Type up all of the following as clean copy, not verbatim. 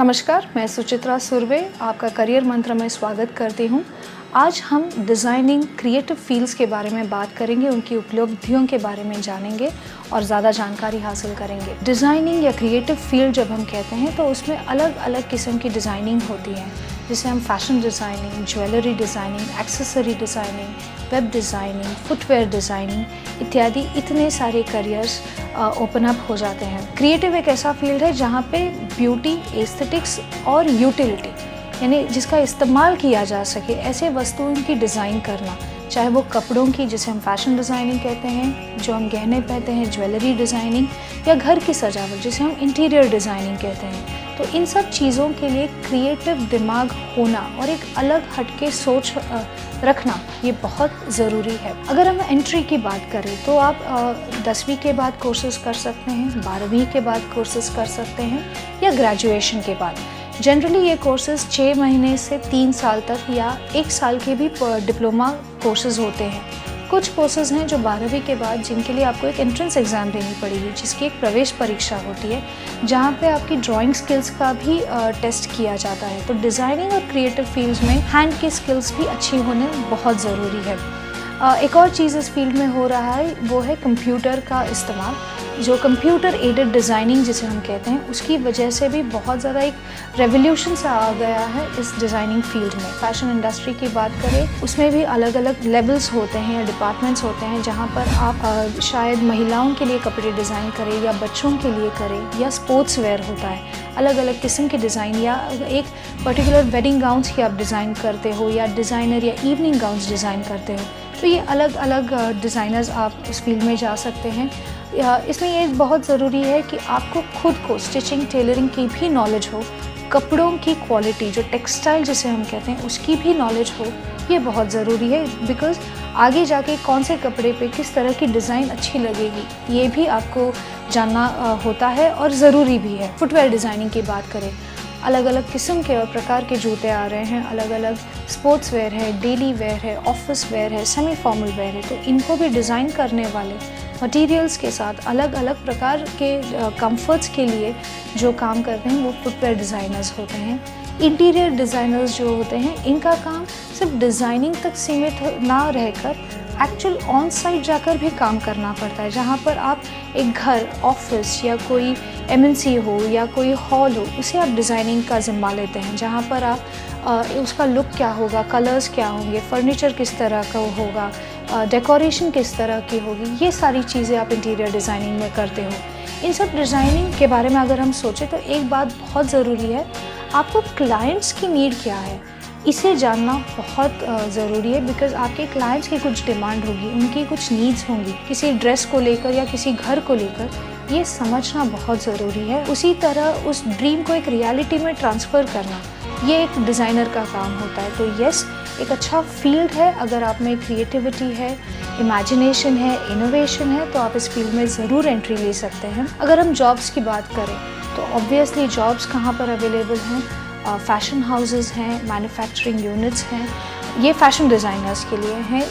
नमस्कार, मैं सुचित्रा सुर्वे आपका करियर मंत्र में स्वागत करती हूँ। आज हम डिज़ाइनिंग क्रिएटिव फील्ड्स के बारे में बात करेंगे, उनकी उपलब्धियों के बारे में जानेंगे और ज़्यादा जानकारी हासिल करेंगे। डिज़ाइनिंग या क्रिएटिव फील्ड जब हम कहते हैं तो उसमें अलग अलग किस्म की डिज़ाइनिंग होती है, जिसे हम fashion designing, jewellery designing, accessory designing, web designing, footwear designing इत्यादि इतने सारे करियर्स ओपन अप हो जाते हैं। क्रिएटिव एक ऐसा फील्ड है जहाँ पे ब्यूटी, एस्थेटिक्स और यूटिलिटी यानी जिसका इस्तेमाल किया जा सके ऐसे वस्तुओं की डिज़ाइन करना, चाहे वो कपड़ों की जिसे हम फैशन डिज़ाइनिंग कहते हैं, जो हम गहने पहनते हैं ज्वेलरी डिज़ाइनिंग, या घर की सजावट जिसे हम इंटीरियर डिज़ाइनिंग कहते हैं। तो इन सब चीज़ों के लिए क्रिएटिव दिमाग होना और एक अलग हटके सोच रखना ये बहुत ज़रूरी है। अगर हम एंट्री की बात करें तो आप 10वीं के बाद कोर्सेज़ कर सकते हैं, 12वीं के बाद कोर्सेज़ कर सकते हैं या ग्रेजुएशन के बाद। जनरली ये कोर्सेज़ 6 महीने से 3 साल तक या 1 साल के भी डिप्लोमा कोर्सेज़ होते हैं। कुछ कोर्सेज़ हैं जो 12वीं के बाद जिनके लिए आपको एक एंट्रेंस एग्ज़ाम देनी पड़ेगी, जिसकी एक प्रवेश परीक्षा होती है, जहाँ पे आपकी ड्राइंग स्किल्स का भी टेस्ट किया जाता है। तो डिज़ाइनिंग और क्रिएटिव फील्ड्स में हैंड की स्किल्स भी अच्छी होने बहुत ज़रूरी है। एक और चीज़ इस फील्ड में हो रहा है वो है कंप्यूटर का इस्तेमाल, जो कंप्यूटर एडेड डिज़ाइनिंग जिसे हम कहते हैं, उसकी वजह से भी बहुत ज़्यादा एक रेवोल्यूशन सा आ गया है इस डिज़ाइनिंग फील्ड में। फैशन इंडस्ट्री की बात करें, उसमें भी अलग अलग लेवल्स होते हैं या डिपार्टमेंट्स होते हैं, जहाँ पर आप शायद महिलाओं के लिए कपड़े डिज़ाइन करें या बच्चों के लिए करें, या स्पोर्ट्स वेयर होता है, अलग अलग किस्म के डिज़ाइन, या एक पर्टिकुलर वेडिंग गाउन्स की आप डिज़ाइन करते हो या डिज़ाइनर या इवनिंग गाउन्स डिज़ाइन करते हो। तो ये अलग अलग डिज़ाइनर्स आप इस फील्ड में जा सकते हैं। इसमें ये बहुत ज़रूरी है कि आपको खुद को स्टिचिंग, टेलरिंग की भी नॉलेज हो, कपड़ों की क्वालिटी जो टेक्सटाइल जिसे हम कहते हैं उसकी भी नॉलेज हो, ये बहुत ज़रूरी है। बिकॉज़ आगे जाके कौन से कपड़े पे किस तरह की डिज़ाइन अच्छी लगेगी ये भी आपको जानना होता है और ज़रूरी भी है। फुटवेयर डिज़ाइनिंग की बात करें, अलग अलग किस्म के और प्रकार के जूते आ रहे हैं, अलग अलग स्पोर्ट्स वेयर है, डेली वेयर है, ऑफिस वेयर है, सेमी फॉर्मल वेयर है। तो इनको भी डिज़ाइन करने वाले मटेरियल्स के साथ अलग अलग प्रकार के कंफर्ट्स के लिए जो काम करते हैं वो फुटवेयर डिज़ाइनर्स होते हैं। इंटीरियर डिज़ाइनर्स जो होते हैं, इनका काम सिर्फ डिज़ाइनिंग तक सीमित ना रहकर एक्चुअल ऑन साइट जाकर भी काम करना पड़ता है, जहाँ पर आप एक घर, ऑफिस या कोई एमएनसी हो या कोई हॉल हो, उसे आप डिज़ाइनिंग का ज़िम्मा लेते हैं, जहाँ पर आप उसका लुक क्या होगा, कलर्स क्या होंगे, फर्नीचर किस तरह का होगा, डेकोरेशन किस तरह की होगी, ये सारी चीज़ें आप इंटीरियर डिज़ाइनिंग में करते हो। इन सब डिज़ाइनिंग के बारे में अगर हम सोचें तो एक बात बहुत ज़रूरी है, आपको क्लाइंट्स की नीड क्या है इसे जानना बहुत ज़रूरी है। बिकॉज़ आपके क्लाइंट्स की कुछ डिमांड होगी, उनकी कुछ नीड्स होंगी किसी ड्रेस को लेकर या किसी घर को लेकर, ये समझना बहुत ज़रूरी है। उसी तरह उस ड्रीम को एक रियलिटी में ट्रांसफ़र करना, ये एक डिज़ाइनर का काम होता है। तो यस, एक अच्छा फील्ड है। अगर आप में क्रिएटिविटी है, इमेजिनेशन है, इनोवेशन है, तो आप इस फील्ड में ज़रूर एंट्री ले सकते हैं। अगर हम जॉब्स की बात करें तो ऑब्वियसली जॉब्स कहाँ पर अवेलेबल हैं, फैशन हाउसेस हैं, मैन्युफैक्चरिंग यूनिट्स हैं, ये फैशन डिज़ाइनर्स के लिए हैं,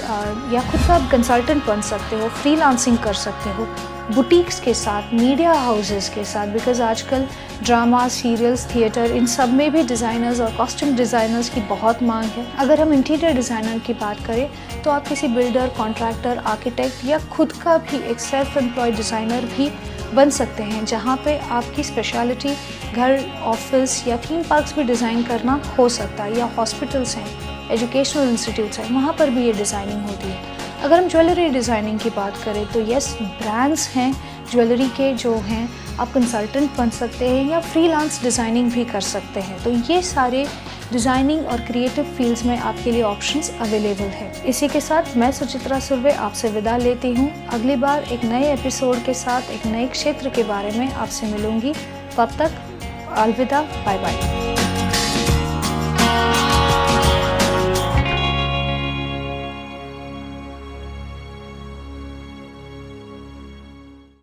या खुद का आप कंसल्टेंट बन सकते हो, फ्रीलांसिंग कर सकते हो, बुटीक्स के साथ, मीडिया हाउसेस के साथ, बिकॉज़ आजकल ड्रामा, सीरियल्स, थिएटर, इन सब में भी डिज़ाइनर्स और कॉस्ट्यूम डिज़ाइनर्स की बहुत मांग है। अगर हम इंटीरियर डिज़ाइनर की बात करें तो आप किसी बिल्डर, कॉन्ट्रैक्टर, आर्किटेक्ट या खुद का भी एक सेल्फ एम्प्लॉयड डिज़ाइनर भी बन सकते हैं, जहाँ पे आपकी स्पेशलिटी घर, ऑफिस या थीम पार्क्स भी डिज़ाइन करना हो सकता है, या हॉस्पिटल्स हैं, एजुकेशनल इंस्टीट्यूट्स हैं, वहाँ पर भी ये डिज़ाइनिंग होती है। अगर हम ज्वेलरी डिज़ाइनिंग की बात करें तो यस, ब्रांड्स हैं ज्वेलरी के जो हैं, आप कंसल्टेंट बन सकते हैं या फ्रीलांस डिज़ाइनिंग भी कर सकते हैं। तो ये सारे डिज़ाइनिंग और क्रिएटिव फील्ड्स में आपके लिए ऑप्शंस अवेलेबल है। इसी के साथ मैं सुचित्रा सुर्वे आपसे विदा लेती हूँ। अगली बार एक नए एपिसोड के साथ एक नए क्षेत्र के बारे में आपसे मिलूँगी। तब तक अलविदा, बाय बाय।